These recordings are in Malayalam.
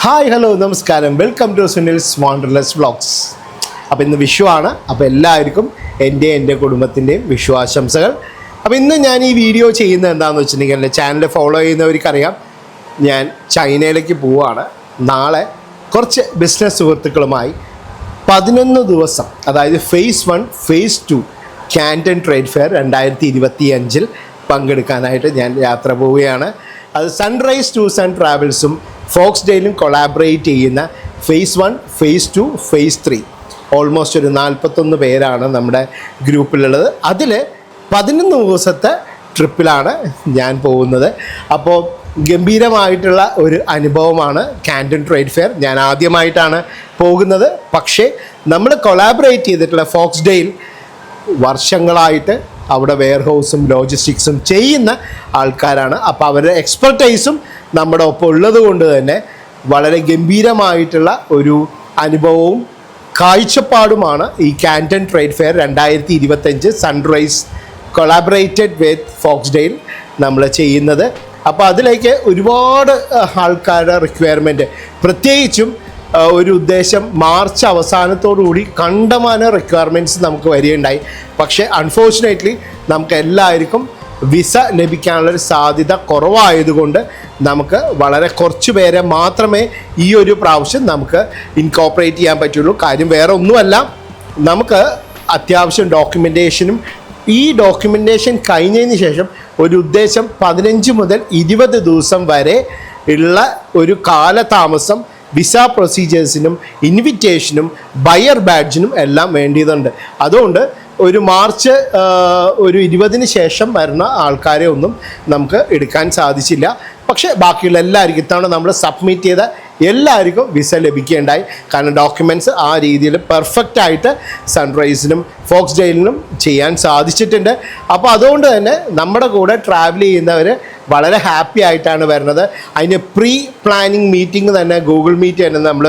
ഹായ് ഹലോ നമസ്കാരം, വെൽക്കം ടു സുനിൽസ് വാണ്ടർലെസ് വ്ളോഗ്സ്. അപ്പോൾ ഇന്ന് വിഷുവാണ്. അപ്പോൾ എല്ലാവർക്കും എൻ്റെ കുടുംബത്തിൻ്റെയും വിഷു ആശംസകൾ. അപ്പോൾ ഇന്ന് ഞാൻ ഈ വീഡിയോ ചെയ്യുന്നത് എന്താണെന്ന് വെച്ചിട്ടുണ്ടെങ്കിൽ, എൻ്റെ ചാനൽ ഫോളോ ചെയ്യുന്നവർക്കറിയാം, ഞാൻ ചൈനയിലേക്ക് പോവുകയാണ്. നാളെ കുറച്ച് ബിസിനസ് സുഹൃത്തുക്കളുമായി 11 ദിവസം, അതായത് ഫേസ് 1 ഫേസ് 2 ക്യാൻറ്റൺ ട്രേഡ് ഫെയർ 2025 പങ്കെടുക്കാനായിട്ട് ഞാൻ യാത്ര പോവുകയാണ്. അത് സൺറൈസ് ടൂർസ് ആൻഡ് ട്രാവൽസും ഫോക്സ്ഡെയിലും കൊളാബറേറ്റ് ചെയ്യുന്ന ഫേസ് 1 ഫേസ് 2 ഫേസ് 3 ഓൾമോസ്റ്റ് ഒരു 41 പേരാണ് നമ്മുടെ ഗ്രൂപ്പിലുള്ളത്. അതിൽ 11 ദിവസത്തെ ട്രിപ്പിലാണ് ഞാൻ പോകുന്നത്. അപ്പോൾ ഗംഭീരമായിട്ടുള്ള ഒരു അനുഭവമാണ് ക്യാൻറ്റൺ ട്രേഡ് ഫെയർ. ഞാൻ ആദ്യമായിട്ടാണ് പോകുന്നത്. പക്ഷേ നമ്മൾ കൊളാബറേറ്റ് ചെയ്തിട്ടുള്ള ഫോക്സ്ഡെയിൽ വർഷങ്ങളായിട്ട് അവിടെ വെയർഹൗസും ലോജിസ്റ്റിക്സും ചെയ്യുന്ന ആൾക്കാരാണ്. അപ്പോൾ അവരുടെ എക്സ്പെർട്ടൈസും നമ്മുടെ ഒപ്പം ഉള്ളത് കൊണ്ട് തന്നെ വളരെ ഗംഭീരമായിട്ടുള്ള ഒരു അനുഭവവും കാഴ്ചപ്പാടുമാണ് ഈ Canton trade fair 2025 Sunrise collaborated with Foxdale നമ്മൾ ചെയ്യുന്നത്. അപ്പോൾ അതിലേക്ക് ഒരുപാട് ആൾക്കാരുടെ റിക്വയർമെൻറ്റ്, പ്രത്യേകിച്ചും ഒരു ഉദ്ദേശം മാർച്ച് അവസാനത്തോടുകൂടി കണ്ടമാന റിക്വയർമെൻറ്റ്സ് നമുക്ക് വരികയുണ്ടായി. പക്ഷേ അൺഫോർച്ചുനേറ്റ്ലി നമുക്ക് എല്ലാവർക്കും വിസ ലഭിക്കാനുള്ളൊരു സാധ്യത കുറവായതുകൊണ്ട് നമുക്ക് വളരെ കുറച്ച് പേരെ മാത്രമേ ഈ ഒരു പ്രാവശ്യം നമുക്ക് ഇൻകോപ്പറേറ്റ് ചെയ്യാൻ പറ്റുള്ളൂ. കാര്യം വേറെ ഒന്നുമല്ല, നമുക്ക് അത്യാവശ്യം ഡോക്യുമെൻറ്റേഷനും ഈ ഡോക്യുമെൻറ്റേഷൻ കഴിഞ്ഞതിന് ശേഷം ഒരു ഉദ്ദേശം 15 മുതൽ 20 ദിവസം വരെ ഉള്ള ഒരു കാലതാമസം വിസ പ്രൊസീജിയേഴ്സിനും ഇൻവിറ്റേഷനും ബയർ ബാഡ്ജിനും എല്ലാം വേണ്ടിയതുണ്ട്. അതുകൊണ്ട് ഒരു മാർച്ച് 20 ശേഷം വരുന്ന ആൾക്കാരെ ഒന്നും നമുക്ക് എടുക്കാൻ സാധിച്ചില്ല. പക്ഷേ ബാക്കിയുള്ള എല്ലാവർക്കും, ഇത്തവണ നമ്മൾ സബ്മിറ്റ് ചെയ്ത എല്ലാവർക്കും വിസ ലഭിക്കുകയുണ്ടായി. കാരണം ഡോക്യുമെൻറ്റ്സ് ആ രീതിയിൽ പെർഫെക്റ്റായിട്ട് സൺറൈസിനും ഫോക്സ്ഡെയിലിനും ചെയ്യാൻ സാധിച്ചിട്ടുണ്ട്. അപ്പോൾ അതുകൊണ്ട് തന്നെ നമ്മുടെ കൂടെ ട്രാവൽ ചെയ്യുന്നവർ വളരെ ഹാപ്പി ആയിട്ടാണ് വരുന്നത്. അതിന് പ്രീ പ്ലാനിങ് മീറ്റിംഗ് തന്നെ ഗൂഗിൾ മീറ്റ് തന്നെ നമ്മൾ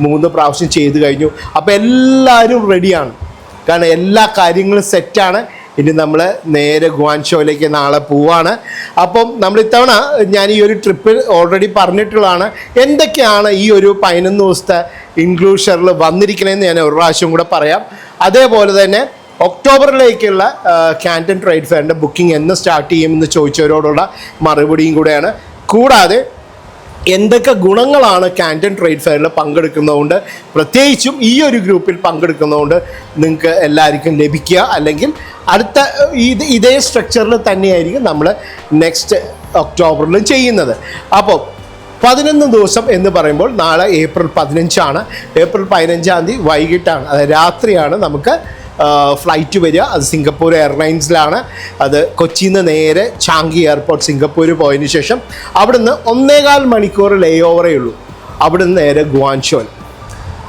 3 പ്രാവശ്യം ചെയ്ത് കഴിഞ്ഞു. അപ്പോൾ എല്ലാവരും റെഡിയാണ്, കാരണം എല്ലാ കാര്യങ്ങളും സെറ്റാണ്. ഇനി നമ്മൾ നേരെ ഗുവാൻഷോയിലേക്ക് നാളെ പോവാണ്. അപ്പം നമ്മൾ ഇത്തവണ ഞാൻ ഈ ഒരു ട്രിപ്പ് ഓൾറെഡി പറഞ്ഞിട്ടുള്ളതാണ് എന്തൊക്കെയാണ് ഈ ഒരു 11 ദിവസത്തെ ഇൻക്ലൂഷറിൽ വന്നിരിക്കണമെന്ന് ഞാൻ ഒരു പ്രാവശ്യം കൂടെ പറയാം. അതേപോലെ തന്നെ ഒക്ടോബറിലേക്കുള്ള ക്യാൻറ്റൺ ട്രേഡ് ഫെയറിൻ്റെ ബുക്കിംഗ് എന്ന് സ്റ്റാർട്ട് ചെയ്യുമെന്ന് ചോദിച്ചവരോടുള്ള മറുപടിയും കൂടെയാണ്. കൂടാതെ എന്തൊക്കെ ഗുണങ്ങളാണ് ക്യാൻറ്റൺ ട്രേഡ് ഫെയറിൽ പങ്കെടുക്കുന്നതുകൊണ്ട്, പ്രത്യേകിച്ചും ഈ ഒരു ഗ്രൂപ്പിൽ പങ്കെടുക്കുന്നതുകൊണ്ട് നിങ്ങൾക്ക് എല്ലാവർക്കും ലഭിക്കുക, അല്ലെങ്കിൽ അടുത്ത ഇതേ സ്ട്രക്ചറിൽ തന്നെയായിരിക്കും നമ്മൾ നെക്സ്റ്റ് ഒക്ടോബറിലും ചെയ്യുന്നത്. അപ്പോൾ 11 ദിവസം എന്ന് പറയുമ്പോൾ നാളെ ഏപ്രിൽ 15 ഏപ്രിൽ 15 വൈകിട്ടാണ്, അതായത് രാത്രിയാണ് നമുക്ക് ഫ്ലൈറ്റ് വരിക. അത് സിംഗപ്പൂർ എയർലൈൻസിലാണ്. അത് കൊച്ചിയിൽ നിന്ന് നേരെ ചാങ്കി എയർപോർട്ട് സിംഗപ്പൂർ പോയതിന് ശേഷം അവിടുന്ന് 1.25 മണിക്കൂർ ലേ ഓവറേ ഉള്ളൂ. അവിടുന്ന് നേരെ ഗുവാൻഷോൽ.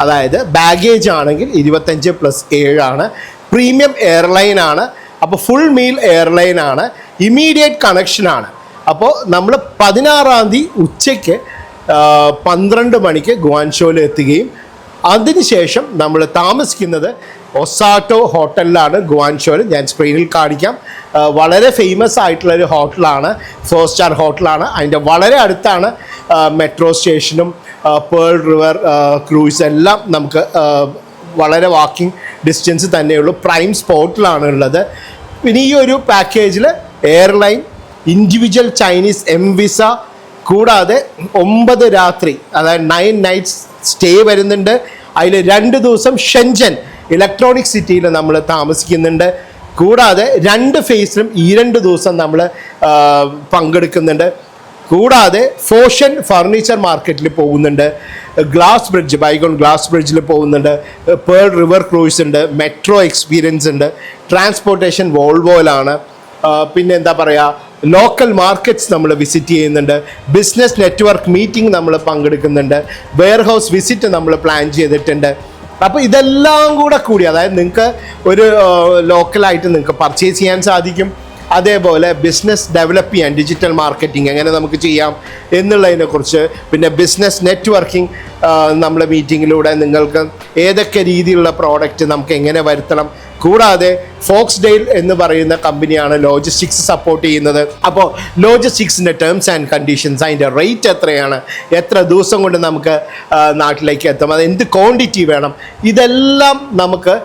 അതായത് ബാഗേജ് ആണെങ്കിൽ 25+7 പ്രീമിയം എയർലൈനാണ്. അപ്പോൾ ഫുൾ മീൽ എയർലൈനാണ്, ഇമ്മീഡിയറ്റ് കണക്ഷനാണ്. അപ്പോൾ നമ്മൾ 16 ഉച്ചയ്ക്ക് 12 മണിക്ക് ഗുവാൻഷോയിൽ എത്തുകയും അതിനുശേഷം നമ്മൾ താമസിക്കുന്നത് ഒസാട്ടോ ഹോട്ടലിലാണ് ഗുവാൻഷോയിൽ. ഞാൻ സ്ക്രീനിൽ കാണിക്കാം. വളരെ ഫേമസ് ആയിട്ടുള്ളൊരു ഹോട്ടലാണ്, 4 സ്റ്റാർ ഹോട്ടലാണ്. അതിൻ്റെ വളരെ അടുത്താണ് മെട്രോ സ്റ്റേഷനും പേൾ റിവർ ക്രൂസ് എല്ലാം നമുക്ക് വളരെ വാക്കിംഗ് ഡിസ്റ്റൻസ് തന്നെയുള്ളൂ. പ്രൈം സ്പോട്ടിലാണ് ഉള്ളത്. പിന്നെ ഈ ഒരു പാക്കേജിൽ എയർലൈൻ, ഇൻഡിവിജ്വൽ ചൈനീസ് വിസ, കൂടാതെ 9 രാത്രി, അതായത് 9 നൈറ്റ്സ് സ്റ്റേ വരുന്നുണ്ട്. അതിൽ 2 ദിവസം ഷെൻജൻ ഇലക്ട്രോണിക് സിറ്റിയിൽ നമ്മൾ താമസിക്കുന്നുണ്ട്. കൂടാതെ 2 ഫേസിലും ഈ 2 ദിവസം നമ്മൾ പങ്കെടുക്കുന്നുണ്ട്. കൂടാതെ ഫോഷൻ ഫർണിച്ചർ മാർക്കറ്റിൽ പോകുന്നുണ്ട്, ഗ്ലാസ് ബ്രിഡ്ജ്, ബൈഗോൺ ഗ്ലാസ് ബ്രിഡ്ജിൽ പോകുന്നുണ്ട്, പേൾ റിവർ ക്രൂസ് ഉണ്ട്, മെട്രോ എക്സ്പീരിയൻസ് ഉണ്ട്, ട്രാൻസ്പോർട്ടേഷൻ വോൾവോയിലാണ്. പിന്നെ എന്താ പറയുക, ലോക്കൽ മാർക്കറ്റ്സ് നമ്മൾ വിസിറ്റ് ചെയ്യുന്നുണ്ട്, ബിസിനസ് നെറ്റ്വർക്ക് മീറ്റിംഗ് നമ്മൾ പങ്കെടുക്കുന്നുണ്ട്, വെയർഹൗസ് വിസിറ്റ് നമ്മൾ പ്ലാൻ ചെയ്തിട്ടുണ്ട്. അപ്പോൾ ഇതെല്ലാം കൂടി, അതായത് നിങ്ങൾക്ക് ഒരു ലോക്കലായിട്ട് നിങ്ങൾക്ക് പർച്ചേസ് ചെയ്യാൻ സാധിക്കും. അതേപോലെ ബിസിനസ് ഡെവലപ്പ് ചെയ്യാൻ ഡിജിറ്റൽ മാർക്കറ്റിംഗ് എങ്ങനെ നമുക്ക് ചെയ്യാം എന്നുള്ളതിനെക്കുറിച്ച്, പിന്നെ ബിസിനസ് നെറ്റ്വർക്കിംഗ് നമ്മളെ മീറ്റിങ്ങിലൂടെ നിങ്ങൾക്ക് ഏതൊക്കെ രീതിയിലുള്ള പ്രോഡക്റ്റ് നമുക്ക് എങ്ങനെ വരുത്തണം. കൂടാതെ ഫോക്സ്ഡെയിൽ എന്ന് പറയുന്ന കമ്പനിയാണ് ലോജിസ്റ്റിക്സ് സപ്പോർട്ട് ചെയ്യുന്നത്. അപ്പോൾ ലോജിസ്റ്റിക്സിൻ്റെ ടേംസ് ആൻഡ് കണ്ടീഷൻസ്, അതിൻ്റെ റേറ്റ് എത്രയാണ്, എത്ര ദിവസം കൊണ്ട് നമുക്ക് നാട്ടിലേക്ക് എത്തും, അത് എന്ത് ക്വാണ്ടിറ്റി വേണം, ഇതെല്ലാം നമുക്ക്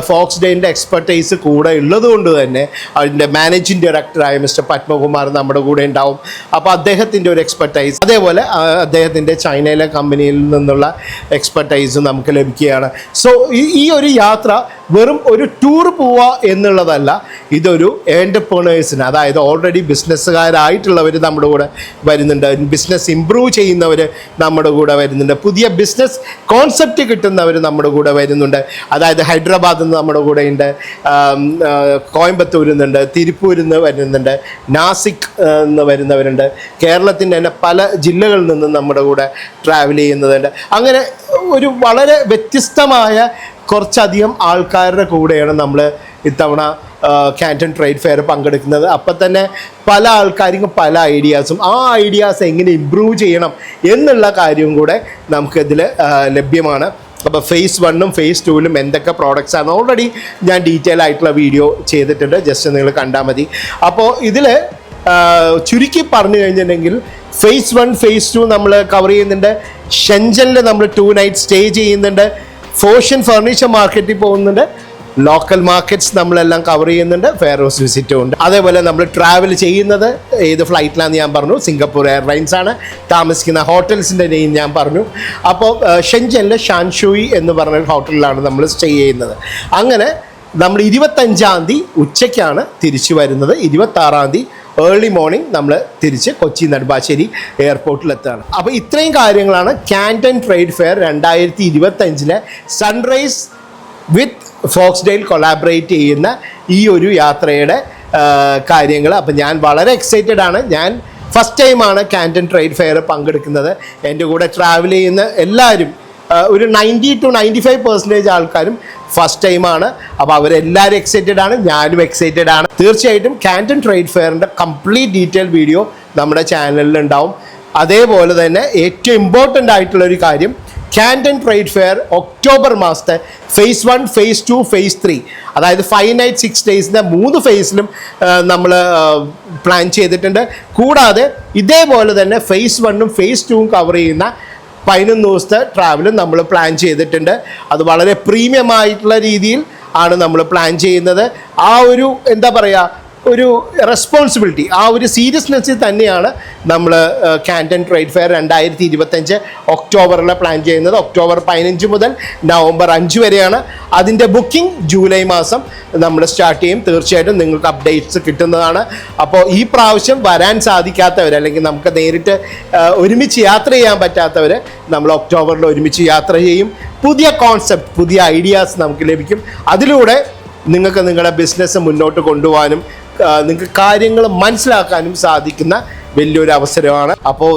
ഫോക്സ്ഡെയിലിൻ്റെ എക്സ്പെർട്ടൈസ് കൂടെ ഉള്ളത് കൊണ്ട് തന്നെ അതിൻ്റെ മാനേജിങ് ഡയറക്ടറായ മിസ്റ്റർ പത്മകുമാർ നമ്മുടെ കൂടെ ഉണ്ടാവും. അപ്പോൾ അദ്ദേഹത്തിൻ്റെ ഒരു എക്സ്പെർട്ടൈസ്, അതേപോലെ അദ്ദേഹത്തിൻ്റെ ചൈനയിലെ കമ്പനിയിൽ നിന്നുള്ള എക്സ്പെർട്ടൈസും നമുക്ക് ലഭിക്കുകയാണ്. സോ ഈ ഒരു യാത്ര വെറും ഒരു ടൂർ പോവുക എന്നുള്ളതല്ല, ഇതൊരു എൻ്റർപ്രണേഴ്സിന്, അതായത് ഓൾറെഡി ബിസിനസ്സുകാരായിട്ടുള്ളവർ നമ്മുടെ കൂടെ വരുന്നുണ്ട്, ബിസിനസ് ഇമ്പ്രൂവ് ചെയ്യുന്നവർ നമ്മുടെ കൂടെ വരുന്നുണ്ട്, പുതിയ ബിസിനസ് കോൺസെപ്റ്റ് കിട്ടുന്നവർ നമ്മുടെ കൂടെ വരുന്നുണ്ട്. അതായത് ഹൈദരാബാദിൽ നിന്ന് നമ്മുടെ കൂടെ ഉണ്ട്, കോയമ്പത്തൂരിൽ നിന്നുണ്ട്, തിരുപ്പൂരിൽ നിന്ന് വരുന്നുണ്ട്, നാസിക് നിന്ന് വരുന്നവരുണ്ട്, കേരളത്തിൻ്റെ തന്നെ പല ജില്ലകളിൽ നിന്നും നമ്മുടെ കൂടെ ട്രാവൽ ചെയ്യുന്നതുണ്ട്. അങ്ങനെ ഒരു വളരെ വ്യത്യസ്തമായ കുറച്ചധികം ആൾക്കാരുടെ കൂടെയാണ് നമ്മൾ ഇത്തവണ കാൻറ്റൺ ട്രേഡ് ഫെയർ പങ്കെടുക്കുന്നത്. അപ്പം തന്നെ പല ആൾക്കാർക്കും പല ഐഡിയാസും, ആ ഐഡിയാസ് എങ്ങനെ ഇമ്പ്രൂവ് ചെയ്യണം എന്നുള്ള കാര്യവും കൂടെ നമുക്കിതിൽ ലഭ്യമാണ്. അപ്പോൾ ഫേസ് 1ഉം ഫേസ് 2ലും എന്തൊക്കെ പ്രോഡക്റ്റ്സ് ആണ് ഓൾറെഡി ഞാൻ ഡീറ്റെയിൽ ആയിട്ടുള്ള വീഡിയോ ചെയ്തിട്ടുണ്ട്, ജസ്റ്റ് നിങ്ങൾ കണ്ടാൽ മതി. അപ്പോൾ ഇതിൽ ചുരുക്കി പറഞ്ഞു കഴിഞ്ഞിട്ടുണ്ടെങ്കിൽ ഫേസ് 1 ഫേസ് 2 നമ്മൾ കവർ ചെയ്യുന്നുണ്ട്. ഷെൻജനിൽ നമ്മൾ 2 നൈറ്റ് സ്റ്റേ ചെയ്യുന്നുണ്ട്. ഫോഷൻ ഫർണിച്ചർ മാർക്കറ്റിൽ പോകുന്നുണ്ട്. ലോക്കൽ മാർക്കറ്റ്സ് നമ്മളെല്ലാം കവർ ചെയ്യുന്നുണ്ട്. ഫെയർ ഹൗസ് വിസിറ്റും ഉണ്ട്. അതേപോലെ നമ്മൾ ട്രാവൽ ചെയ്യുന്നത് ഏത് ഫ്ലൈറ്റിലാണെന്ന് ഞാൻ പറഞ്ഞു, സിംഗപ്പൂർ എയർലൈൻസ് ആണ്. താമസിക്കുന്ന ഹോട്ടൽസിൻ്റെ നെയിം ഞാൻ പറഞ്ഞു. അപ്പോൾ ഷെൻജനിൽ ഷാൻഷൂയി എന്ന് പറഞ്ഞ ഹോട്ടലിലാണ് നമ്മൾ സ്റ്റേ ചെയ്യുന്നത്. അങ്ങനെ നമ്മൾ 25-ാം തീയതി ഉച്ചയ്ക്കാണ് തിരിച്ചു വരുന്നത്. 26-ാം തീയതി ഏർലി മോർണിംഗ് നമ്മൾ തിരിച്ച് കൊച്ചി നെടുമ്പാശ്ശേരി എയർപോർട്ടിലെത്താണ്. അപ്പോൾ ഇത്രയും കാര്യങ്ങളാണ് കാൻറ്റൺ ട്രേഡ് ഫെയർ 2025 സൺറൈസ് വിത്ത് ഫോക്സ്ഡെയിൽ കൊളാബറേറ്റ് ചെയ്യുന്ന ഈ ഒരു യാത്രയുടെ കാര്യങ്ങൾ. അപ്പോൾ ഞാൻ വളരെ എക്സൈറ്റഡ് ആണ്. ഞാൻ ഫസ്റ്റ് ടൈമാണ് കാൻറ്റൺ ട്രേഡ് ഫെയർ പങ്കെടുക്കുന്നത്. എൻ്റെ കൂടെ ട്രാവൽ ചെയ്യുന്ന എല്ലാവരും ഒരു 90 to 95% ആൾക്കാരും ഫസ്റ്റ് ടൈമാണ്. അപ്പോൾ അവരെല്ലാവരും എക്സൈറ്റഡ് ആണ്, ഞാനും എക്സൈറ്റഡ് ആണ്. തീർച്ചയായിട്ടും കാൻറ്റൺ ട്രേഡ് ഫെയറിൻ്റെ കംപ്ലീറ്റ് ഡീറ്റെയിൽ വീഡിയോ നമ്മുടെ ചാനലിൽ ഉണ്ടാവും. അതേപോലെ തന്നെ ഏറ്റവും ഇമ്പോർട്ടൻ്റ് ആയിട്ടുള്ളൊരു കാര്യം, കാൻറ്റൺ ട്രേഡ് ഫെയർ ഒക്ടോബർ മാസത്തെ ഫേസ് 1, ഫേസ് 2, ഫേസ് 3, അതായത് 5 nights 6 days 3 ഫേസിലും നമ്മൾ പ്ലാൻ ചെയ്തിട്ടുണ്ട്. കൂടാതെ ഇതേപോലെ തന്നെ ഫേസ് 1ഉം ഫേസ് 2ഉം കവർ ചെയ്യുന്ന 11 ദിവസത്തെ ട്രാവലും നമ്മൾ പ്ലാൻ ചെയ്തിട്ടുണ്ട്. അത് വളരെ പ്രീമിയം ആയിട്ടുള്ള രീതിയിൽ ആണ് നമ്മൾ പ്ലാൻ ചെയ്യുന്നത്. ആ ഒരു എന്താ പറയുക, ഒരു റെസ്പോൺസിബിലിറ്റി, ആ ഒരു സീരിയസ്നെസ്സിൽ തന്നെയാണ് നമ്മൾ കാൻറ്റൺ ട്രേഡ് ഫെയർ 2025 ഒക്ടോബറിൽ പ്ലാൻ ചെയ്യുന്നത്. ഒക്ടോബർ 15 മുതൽ നവംബർ 5 വരെയാണ്. അതിൻ്റെ ബുക്കിംഗ് ജൂലൈ മാസം നമ്മൾ സ്റ്റാർട്ട് ചെയ്യും. തീർച്ചയായിട്ടും നിങ്ങൾക്ക് അപ്ഡേറ്റ്സ് കിട്ടുന്നതാണ്. അപ്പോൾ ഈ പ്രാവശ്യം വരാൻ സാധിക്കാത്തവർ, അല്ലെങ്കിൽ നമുക്ക് നേരിട്ട് ഒരുമിച്ച് യാത്ര ചെയ്യാൻ പറ്റാത്തവർ, നമ്മൾ ഒക്ടോബറിൽ ഒരുമിച്ച് യാത്ര ചെയ്യും. പുതിയ കോൺസെപ്റ്റ്, പുതിയ ഐഡിയാസ് നമുക്ക് ലഭിക്കും. അതിലൂടെ നിങ്ങൾക്ക് നിങ്ങളുടെ ബിസിനസ് മുന്നോട്ട് കൊണ്ടുപോകാനും നിങ്ങൾക്ക് കാര്യങ്ങൾ മനസ്സിലാക്കാനും സാധിക്കുന്ന വലിയൊരു അവസരമാണ്. അപ്പോൾ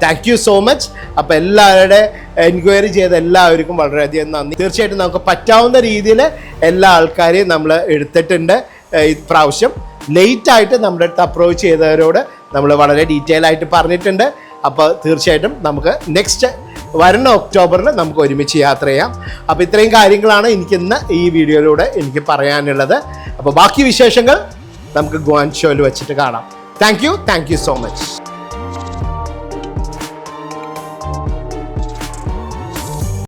താങ്ക് യു സോ മച്ച്. അപ്പോൾ എല്ലാവരുടെ എൻക്വയറി ചെയ്ത എല്ലാവർക്കും വളരെയധികം നന്ദി. തീർച്ചയായിട്ടും നമുക്ക് പറ്റാവുന്ന രീതിയിൽ എല്ലാ ആൾക്കാരെയും നമ്മൾ എടുത്തിട്ടുണ്ട്. ഇപ്രാവശ്യം ലേറ്റായിട്ട് നമ്മുടെ അടുത്ത് അപ്രോച്ച് ചെയ്തവരോട് നമ്മൾ വളരെ ഡീറ്റെയിൽ ആയിട്ട് പറഞ്ഞിട്ടുണ്ട്. അപ്പോൾ തീർച്ചയായിട്ടും നമുക്ക് നെക്സ്റ്റ് വരുന്ന ഒക്ടോബറിൽ നമുക്ക് ഒരുമിച്ച് യാത്ര ചെയ്യാം. അപ്പോൾ ഇത്രയും കാര്യങ്ങളാണ് എനിക്കിന്ന് ഈ വീഡിയോയിലൂടെ എനിക്ക് പറയാനുള്ളത്. അപ്പോൾ ബാക്കി വിശേഷങ്ങൾ നമുക്ക് ഗോവൻ ഷോയിൽ വെച്ചിട്ട് കാണാം. Thank you so much.